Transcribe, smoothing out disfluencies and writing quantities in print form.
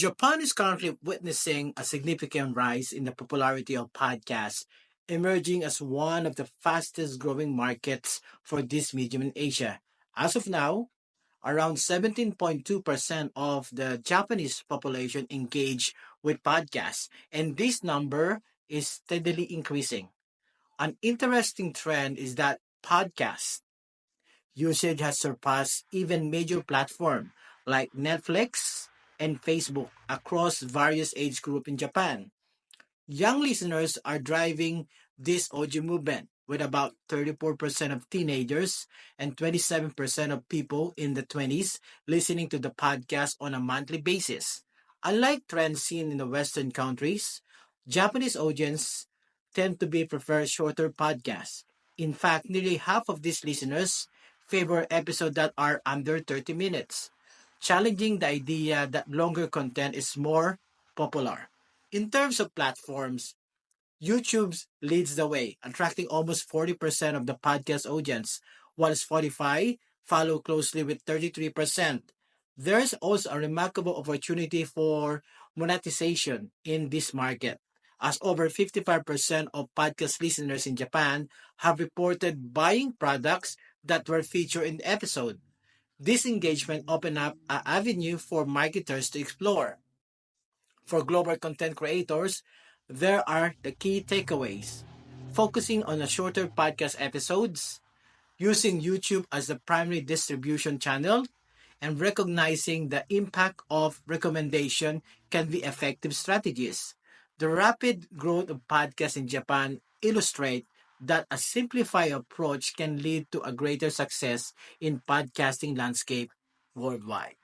Japan is currently witnessing a significant rise in the popularity of podcasts, emerging as one of the fastest growing markets for this medium in Asia. As of now, around 17.2% of the Japanese population engage with podcasts, and this number is steadily increasing. An interesting trend is that podcast usage has surpassed even major platforms like Netflix and Facebook across various age groups in Japan. Young listeners are driving this audio movement, with about 34% of teenagers and 27% of people in the 20s listening to the podcast on a monthly basis. Unlike trends seen in the Western countries, Japanese audience tend to be prefer shorter podcasts. In fact, nearly half of these listeners favor episodes that are under 30 minutes, challenging the idea that longer content is more popular. In terms of platforms, YouTube leads the way, attracting almost 40% of the podcast audience, while Spotify follow closely with 33%. There's also a remarkable opportunity for monetization in this market, as over 55% of podcast listeners in Japan have reported buying products that were featured in the episode. This engagement opened up an avenue for marketers to explore. For global content creators, there are the key takeaways. Focusing on the shorter podcast episodes, using YouTube as the primary distribution channel, and recognizing the impact of recommendation can be effective strategies. The rapid growth of podcasts in Japan illustrate that a simplified approach can lead to a greater success in podcasting landscape worldwide.